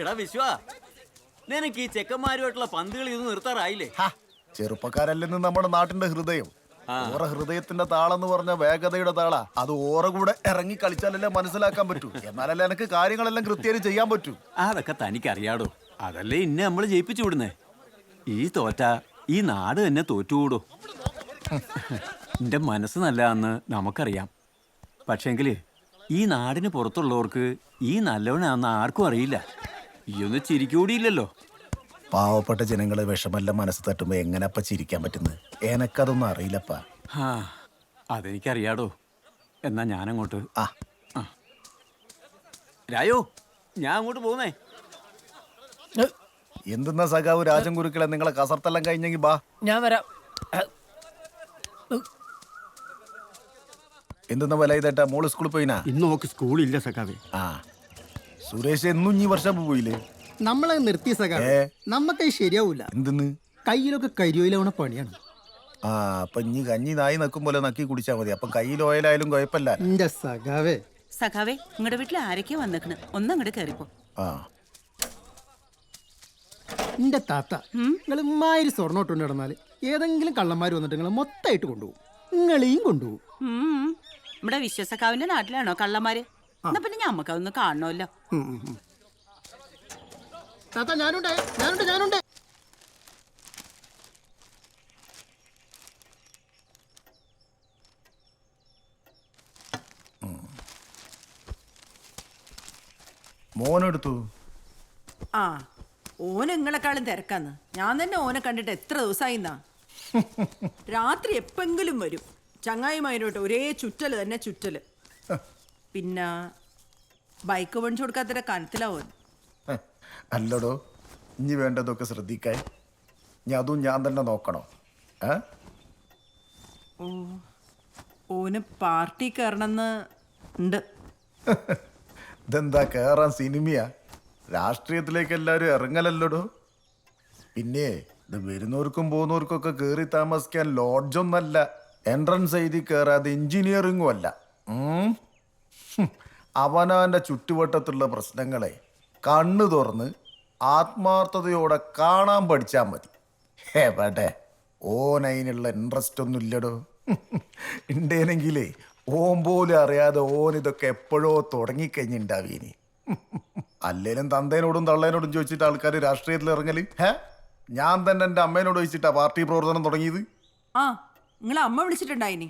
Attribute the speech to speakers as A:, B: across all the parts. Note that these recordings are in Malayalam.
A: എടാ വിശ്വാ, നിനക്ക് ഈ ചെക്കന്മാരുമായിട്ടുള്ള പന്തുകൾ ഇത് നിർത്താറായില്ലേ?
B: ചെറുപ്പക്കാരല്ലെന്ന് നമ്മുടെ നാട്ടിന്റെ ഹൃദയം. ഓറ ഹൃദയത്തിന്റെ താളെന്ന് പറഞ്ഞ വേഗതയുടെ താള. അത് ഓറ കൂടെ ഇറങ്ങി കളിച്ചാലല്ലേ മനസ്സിലാക്കാൻ പറ്റൂ. എന്നാലല്ലേ എനിക്ക് കാര്യങ്ങളെല്ലാം കൃത്യമായിട്ട് ചെയ്യാൻ പറ്റൂ.
A: അതൊക്കെ തനിക്കറിയാടോ. അതല്ലേ ഇന്നെ നമ്മൾ ജയിപ്പിച്ചു വിടുന്നേ. ഈ തോറ്റ ഈ നാട് തന്നെ തോറ്റുകൂടോ. എന്റെ മനസ്സ് നല്ലതാന്ന് നമുക്കറിയാം. പക്ഷേങ്കില് ഈ നാടിന് പുറത്തുള്ളവർക്ക് ഈ നല്ലവനാന്ന് ആർക്കും അറിയില്ല. ഈ ഒന്ന് ചിരിക്കൂടിയില്ലല്ലോ.
B: പാവപ്പെട്ട ജനങ്ങളെ വിഷമെല്ലാം മനസ്സ് തട്ടുമ്പോ എങ്ങനെയപ്പ ചിരിക്കാൻ പറ്റുന്നത്? എനക്കതൊന്നും അറിയില്ലപ്പാ.
A: അതെനിക്കറിയാടോ. എന്നാ ഞാനങ്ങോട്ട് രായോ, ഞാൻ അങ്ങോട്ട് പോന്നേ.
B: എന്തെന്നാ സഖാവ് രാജൻ കുരുക്കളെ, നിങ്ങളെ കസർത്തെല്ലാം കഴിഞ്ഞെങ്കിൽ ബാ,
C: ഞാൻ വരാം.
B: എന്തെന്നാ വില ഇതേട്ടാ? മോള് സ്കൂളിൽ പോയിനാ?
D: ഇന്ന് നോക്ക് സ്കൂളില്ല സഖാവേ.
B: സുരേഷ് എന്നും ഈ വർഷം പോയില്ലേ?
D: നമ്മളെ നിർത്തിയ സഖാവേ, നമ്മക്ക് ശരിയാവൂല.
B: എന്തെന്ന്?
D: കയ്യിലൊക്കെ കരിയോയിലാവണ പണിയാണ്.
B: അപ്പൊ ഇനി കഞ്ഞി നായി നക്കും പോലെ നക്കി കുടിച്ചാ മതി. അപ്പൊ കയ്യിൽ ഓയിലായാലും കുഴപ്പമില്ല.
D: എന്റെ സഖാവേ.
E: സഖാവേ, നിങ്ങളുടെ വീട്ടിൽ ആരൊക്കെയാ വന്നിക്കണ്? ഒന്നങ്ങോട്ട് കയറിപ്പോ.
D: എന്റെ താത്ത, നിങ്ങൾ ഇമ്മാതിരി സ്വർണ്ണോട്ടുണ്ട് നടന്നാല് ഏതെങ്കിലും കള്ളന്മാര് വന്നിട്ട് നിങ്ങൾ മൊത്തമായിട്ട് കൊണ്ടുപോകും. നിങ്ങളെയും കൊണ്ടുപോകും.
E: നമ്മുടെ വിശ്വസഖാവിന്റെ നാട്ടിലാണോ കള്ളന്മാര്? എന്നാ പിന്നെ ഞമ്മക്ക് അതൊന്ന് കാണണമല്ലോ.
D: താത്ത, ഞാനുണ്ട് ഞാനുണ്ട് ഞാനുണ്ട്.
B: മോനെടുത്തു.
F: ഓന് നിങ്ങളെക്കാളും തിരക്കാന്ന്. ഞാൻ തന്നെ ഓനെ കണ്ടിട്ട് എത്ര ദിവസമായിന്നാ. രാത്രി എപ്പെങ്കിലും വരും. ചങ്ങായിമാരോട്ട് ഒരേ ചുറ്റല് തന്നെ ചുറ്റല്. പിന്നെ ബൈക്ക് പണിച്ചു കൊടുക്കാത്ത കനത്തിലാവൻ.
B: അല്ലടോ, ഇനി വേണ്ടതൊക്കെ ശ്രദ്ധിക്കാൻ അതും ഞാൻ തന്നെ നോക്കണോ?
F: ഓന് പാർട്ടി കയറണമെന്ന് ഉണ്ട്.
B: ഇതെന്താ കേറാൻ സിനിമയാ? രാഷ്ട്രീയത്തിലേക്ക് എല്ലാവരും ഇറങ്ങലല്ലോടോ. പിന്നെ ഇത് വരുന്നവർക്കും പോകുന്നവർക്കൊക്കെ കയറി താമസിക്കാൻ ലോഡ്ജൊന്നല്ല, എൻട്രൻസ് എഴുതി കയറാതെ എഞ്ചിനീയറിങ്ങും അല്ല. അവനവൻ്റെ ചുറ്റുവട്ടത്തുള്ള പ്രശ്നങ്ങളെ കണ്ണു തുറന്ന് ആത്മാർത്ഥതയോടെ കാണാൻ പഠിച്ചാൽ മതി. എവിടെ ഓനതിനുള്ള ഇൻട്രസ്റ്റ് ഒന്നും ഇല്ലടോ. ഉണ്ടേനെങ്കിലേ ഓൻ പോലും അറിയാതെ ഓൻ ഇതൊക്കെ എപ്പോഴോ തുടങ്ങിക്കഴിഞ്ഞിണ്ടാവീനി. അല്ലേലും തന്തേനോടും തള്ളേനോടും ചോദിച്ചിട്ട് ആൾക്കാർ രാഷ്ട്രീയത്തിൽ ഇറങ്ങല്. ഞാൻ തന്നെ എൻ്റെ അമ്മേനോട് ചോദിച്ചിട്ടാ പാർട്ടി പ്രവർത്തനം തുടങ്ങിയത്.
F: നിങ്ങളെ അമ്മ വിളിച്ചിട്ടുണ്ടായിനി.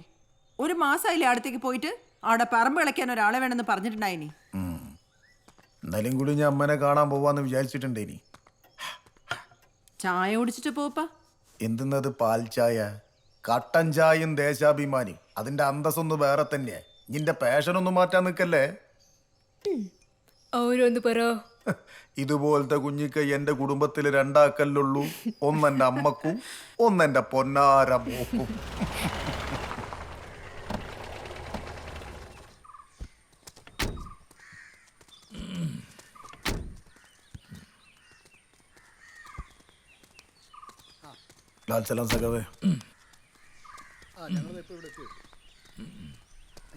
F: ഒരു മാസമായില്ലേ അടുത്തേക്ക് പോയിട്ട്? അവിടെ പറമ്പ് കളിക്കാൻ ഒരാളെ വേണമെന്ന് പറഞ്ഞിട്ടുണ്ടായിനി.
B: എന്നാലും കൂടി ഞാൻ അമ്മനെ കാണാൻ പോവാന്ന് വിചാരിച്ചിട്ടുണ്ടേനി.
F: ചായ കുടിച്ചിട്ട് പോപ്പാ.
B: എന്തെന്നത് പാൽ ചായ? കട്ടൻ ചായയും ദേശാഭിമാനി, അതിന്റെ അന്തസ്സൊന്ന് വേറെ തന്നെയാ. നിന്റെ പാഷനൊന്നും മാറ്റാൻ നിൽക്കല്ലേ. ഇതുപോലത്തെ കുഞ്ഞിക്ക് എന്റെ കുടുംബത്തിൽ രണ്ടാക്കല്ലുള്ളൂ. ഒന്നെന്റെ അമ്മക്കും ഒന്നെന്റെ പൊന്നാര മോക്കും. ലാൽ സലാം സഖാവേ.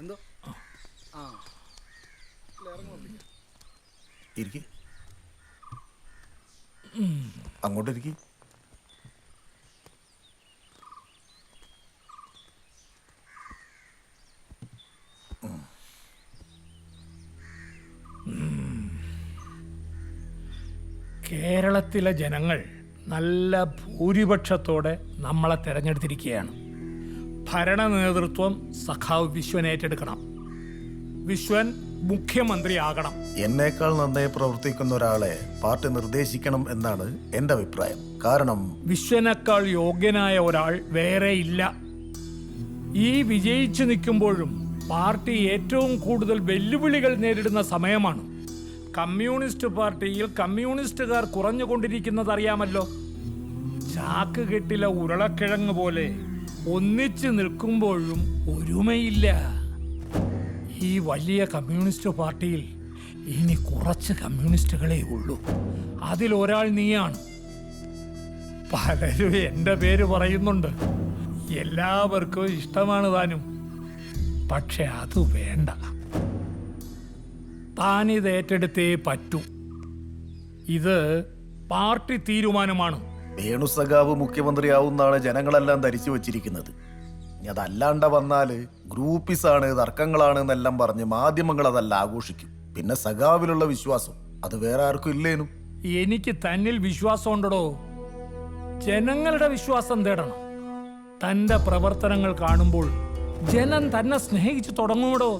D: എന്തോ
B: ഇരിക്കി, അങ്ങോട്ടിരിക്കി.
G: കേരളത്തിലെ ജനങ്ങൾ നല്ല ഭൂരിപക്ഷത്തോടെ നമ്മളെ തെരഞ്ഞെടുത്തിരിക്കുകയാണ്. ഭരണ നേതൃത്വം സഖാവ് വിശ്വൻ ഏറ്റെടുക്കണം. വിശ്വൻ മുഖ്യമന്ത്രിയാകണം.
B: എന്നേക്കാൾ നന്നായി പ്രവർത്തിക്കുന്ന ഒരാളെ പാർട്ടി നിർദ്ദേശിക്കണം എന്നാണ് എൻ്റെ അഭിപ്രായം. കാരണം
G: വിശ്വനേക്കാൾ യോഗ്യനായ ഒരാൾ വേറെ ഇല്ല. ഈ വിജയിച്ചു നിൽക്കുമ്പോഴും പാർട്ടി ഏറ്റവും കൂടുതൽ വെല്ലുവിളികൾ നേരിടുന്ന സമയമാണ്. കമ്മ്യൂണിസ്റ്റ് പാർട്ടിയിൽ കമ്മ്യൂണിസ്റ്റുകാർ കുറഞ്ഞുകൊണ്ടിരിക്കുന്നത് അറിയാമല്ലോ. ചാക്ക് കെട്ടിലെ ഉരുളക്കിഴങ്ങ് പോലെ ഒന്നിച്ചു നിൽക്കുമ്പോഴും ഒരുമയില്ല. ഈ വലിയ കമ്മ്യൂണിസ്റ്റ് പാർട്ടിയിൽ ഇനി കുറച്ച് കമ്മ്യൂണിസ്റ്റുകളേ ഉള്ളൂ. അതിലൊരാൾ നീയാണ്. പലരും എൻ്റെ പേര് പറയുന്നുണ്ട്. എല്ലാവർക്കും ഇഷ്ടമാണ് താനും. പക്ഷെ അത് വേണ്ട. താനിത് ഏറ്റെടുത്തേ പറ്റൂ. ഇത് പാർട്ടി തീരുമാനമാണ്.
B: വേണുസഖാവ് മുഖ്യമന്ത്രിയാവുന്നാണ് ജനങ്ങളെല്ലാം ധരിച്ചു വച്ചിരിക്കുന്നത്. ഇനി അതല്ലാണ്ട വന്നാല് ഗ്രൂപ്പിസാണ്, തർക്കങ്ങളാണ് എന്നെല്ലാം പറഞ്ഞ് മാധ്യമങ്ങൾ അതല്ല ആഘോഷിക്കും. പിന്നെ സഖാവിലുള്ള വിശ്വാസം അത് വേറെ ആർക്കും ഇല്ലേനും.
G: എനിക്ക് തന്നിൽ വിശ്വാസം ഉണ്ടോ? ജനങ്ങളുടെ വിശ്വാസം തേടണം. തന്റെ പ്രവർത്തനങ്ങൾ കാണുമ്പോൾ ജനം തന്നെ സ്നേഹിച്ചു തുടങ്ങൂടോ.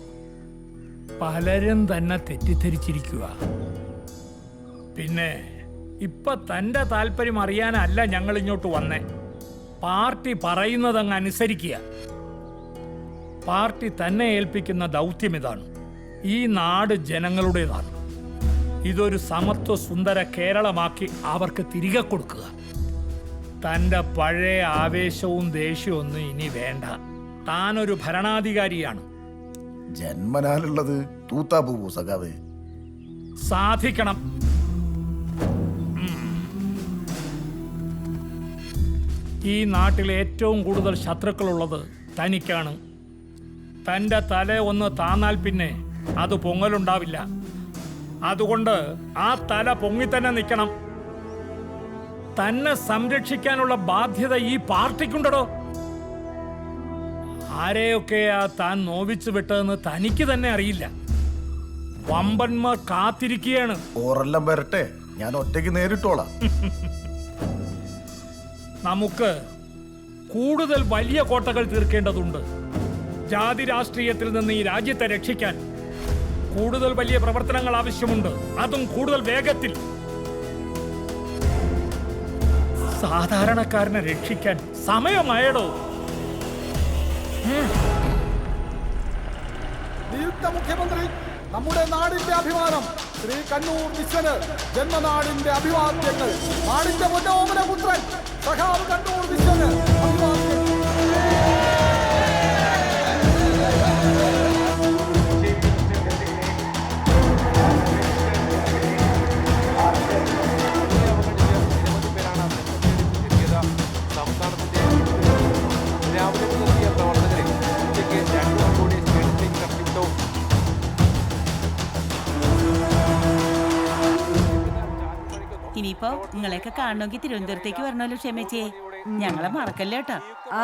G: പലരും തന്നെ തെറ്റിദ്ധരിച്ചിരിക്കുക. പിന്നെ ഇപ്പൊ തന്റെ താല്പര്യം അറിയാനല്ല ഞങ്ങൾ ഇങ്ങോട്ട് വന്നേ. പാർട്ടി പറയുന്നതങ്ങ് അനുസരിക്കുക. പാർട്ടി തന്നെ ഏൽപ്പിക്കുന്ന ദൗത്യം ഇതാണ്. ഈ നാട് ജനങ്ങളുടേതാണ്. ഇതൊരു സമത്വ സുന്ദര കേരളമാക്കി അവർക്ക് തിരികെ കൊടുക്കുക. തന്റെ പഴയ ആവേശവും ദേഷ്യവും ഒന്നും ഇനി വേണ്ട. താനൊരു ഭരണാധികാരിയാണ്.
B: ജന്മനാലുള്ളത് തൂത്താ പോവൂ സഖാവ്.
G: സാധിക്കണം. ഈ നാട്ടിൽ ഏറ്റവും കൂടുതൽ ശത്രുക്കളുള്ളത് തനിക്കാണ്. തന്റെ തല ഒന്ന് താന്നാൽ പിന്നെ അത് പൊങ്ങലുണ്ടാവില്ല. അതുകൊണ്ട് ആ തല പൊങ്ങി തന്നെ നിൽക്കണം. തന്നെ സംരക്ഷിക്കാനുള്ള ബാധ്യത ഈ പാർട്ടിക്കുണ്ടോ? ആരെയൊക്കെയാ താൻ നോവിച്ചു വിട്ടതെന്ന് തനിക്ക് തന്നെ അറിയില്ല. വമ്പന്മാർ കാത്തിരിക്കുകയാണ്.
B: ഓരെല്ലാം വരട്ടെ, ഞാൻ ഒറ്റയ്ക്ക് നേരിട്ടോളാം.
G: നമുക്ക് കൂടുതൽ വലിയ കോട്ടകൾ തീർക്കേണ്ടതുണ്ട്. ജാതി രാഷ്ട്രീയത്തിൽ നിന്ന് ഈ രാജ്യത്തെ രക്ഷിക്കാൻ കൂടുതൽ വലിയ പ്രവർത്തനങ്ങൾ ആവശ്യമുണ്ട്. അതും കൂടുതൽ വേഗത്തിൽ. സാധാരണക്കാരനെ രക്ഷിക്കാൻ സമയമായടോ.
C: നിയുക്ത മുഖ്യമന്ത്രി, നമ്മുടെ നാടിന്റെ അഭിമാനം ശ്രീ കണ്ണൂർ വിശ്വന് ജന്മനാടിന്റെ അഭിവാദ്യങ്ങൾ. നാടിന്റെ പൊന്നോമന പുത്രൻ സഖാവ് കണ്ണൂർ വിശ്വന് അഭിവാദ്യങ്ങൾ.
E: ഇനിയിപ്പോ നിങ്ങളെയൊക്കെ കാണണമെങ്കിൽ തിരുവനന്തപുരത്തേക്ക് വരണല്ലോ ക്ഷമേച്ചിയെ. ഞങ്ങളെ മറക്കല്ലേ കേട്ടോ.
F: ആ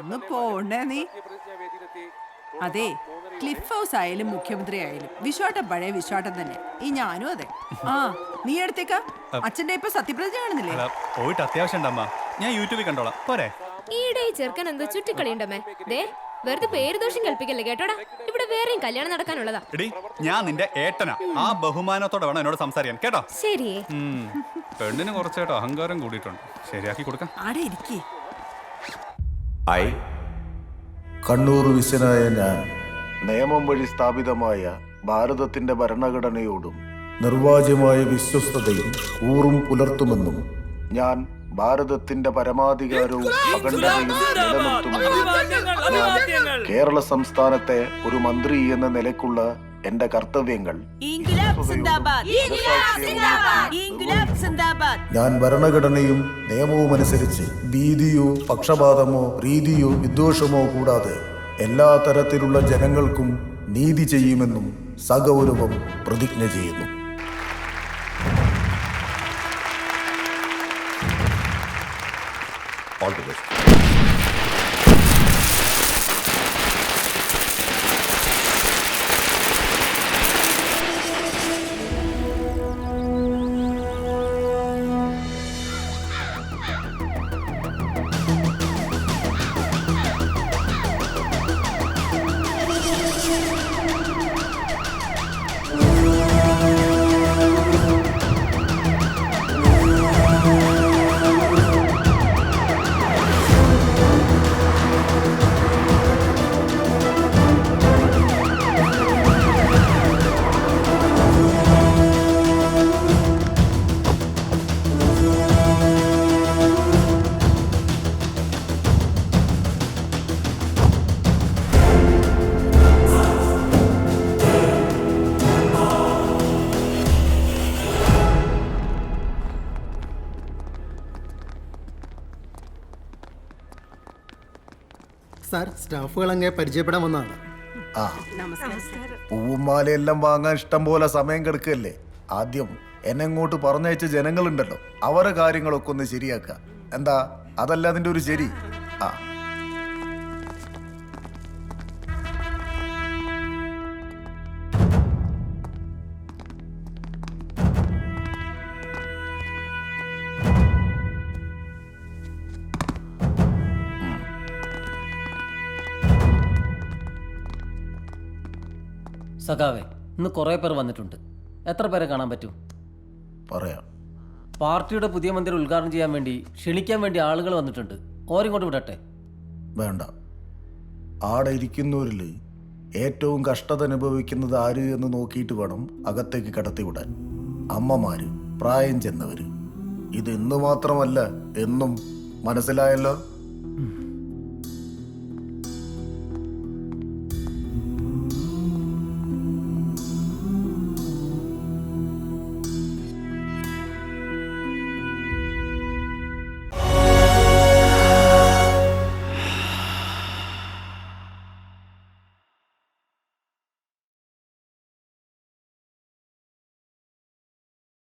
F: ഒന്ന് പോണ്ടേ നീ. അതെ, ക്ലിഫ് ഹൗസ് ആയാലും മുഖ്യമന്ത്രി ആയാലും വിശ്വാട്ടം പഴയ വിശ്വാട്ടം തന്നെ. ഈ ഞാനും അതെ. ആ നീ എടുത്തേക്ക. അച്ഛന്റെ ഇപ്പൊ സത്യപ്രതിജ്ഞ കാണുന്നില്ലേ?
H: പോയിട്ട് അത്യാവശ്യം ഉണ്ടമ്മ. ഞാൻ യൂട്യൂബിൽ കണ്ടോളാം. പോരെ?
I: ഈയിടെ ഈ ചെറുക്കൻ എന്തോ ചുറ്റിക്കളി ഉണ്ടമ്മേ. ദേ വെറുതെ പേര് ദോഷം കൽപ്പിക്കല്ലേ കേട്ടോടാ. ഇവിടെ വേറെയും കല്യാണം നടക്കാനുള്ളതാ.
H: എടി, ഞാൻ നിന്റെ ഏട്ടനാ. ആ ബഹുമാനത്തോടെ വേണം എന്നോട് സംസാരിക്കാൻ, കേട്ടോ?
I: ശരിയേ.
H: പെണ്ണിന് കുറച്ചേട്ടോ അഹങ്കാരം കൂടിയിട്ടുണ്ട്. ശരിയാക്കി കൊടുക്കാം.
F: ആടെ ഇരിക്കേ.
B: കണ്ണൂർ വിശ്വനായ ഞാൻ നിയമം വഴി സ്ഥാപിതമായ ഭാരതത്തിന്റെ ഭരണഘടനയോടും നിർവാജ്യമായ വിശ്വസ്തതയും കൂറും പുലർത്തുമെന്നും ഞാൻ ഭാരതത്തിന്റെ പരമാധികാരവും അഖണ്ഡതയും നിലനിർത്തുമെന്നും ഞാൻ കേരള സംസ്ഥാനത്തെ ഒരു മന്ത്രി എന്ന നിലയ്ക്കുള്ള എന്റെ കർത്തവ്യങ്ങൾ ഞാൻ ഭരണഘടനയും നിയമവും അനുസരിച്ച് ഭീതിയോ പക്ഷപാതമോ രീതിയോ വിദ്വേഷമോ കൂടാതെ എല്ലാ തരത്തിലുള്ള ജനങ്ങൾക്കും നീതി ചെയ്യുമെന്നും സഗൗരവം പ്രതിജ്ഞ ചെയ്യുന്നു. All the best.
D: സാർ, സ്റ്റാഫുകൾ അങ്ങേ പരിചയപ്പെടാൻ വന്നതാണ്.
B: ആ പൂവും മാലയെല്ലാം വാങ്ങാൻ ഇഷ്ടം പോലെ സമയം കിടക്കല്ലേ. ആദ്യം എന്നെ ഇങ്ങോട്ട് പറഞ്ഞയച്ച ജനങ്ങളുണ്ടല്ലോ അവരെ കാര്യങ്ങളൊക്കെ ഒന്ന് ശരിയാക്കുക. എന്താ അതല്ല അതിൻ്റെ ഒരു ശരി? ആ
J: സഖാവേ, ഇന്ന് കുറേ പേർ വന്നിട്ടുണ്ട്. എത്ര പേരെ കാണാൻ പറ്റും?
B: പറയാം.
J: പാർട്ടിയുടെ പുതിയ മന്ദിരം ഉദ്ഘാടനം ചെയ്യാൻ വേണ്ടി ക്ഷണിക്കാൻ വേണ്ടി ആളുകൾ വന്നിട്ടുണ്ട്. ഓരിങ്ങോട്ട് വിടട്ടെ?
B: വേണ്ട. ആടെ ഇരിക്കുന്നവരിൽ ഏറ്റവും കഷ്ടത അനുഭവിക്കുന്നത് ആര് എന്ന് നോക്കിയിട്ട് വേണം അകത്തേക്ക് കടത്തിവിടാൻ. അമ്മമാര്, പ്രായം ചെന്നവര്. ഇത് ഇന്ന് മാത്രമല്ല എന്നും. മനസ്സിലായല്ലോ?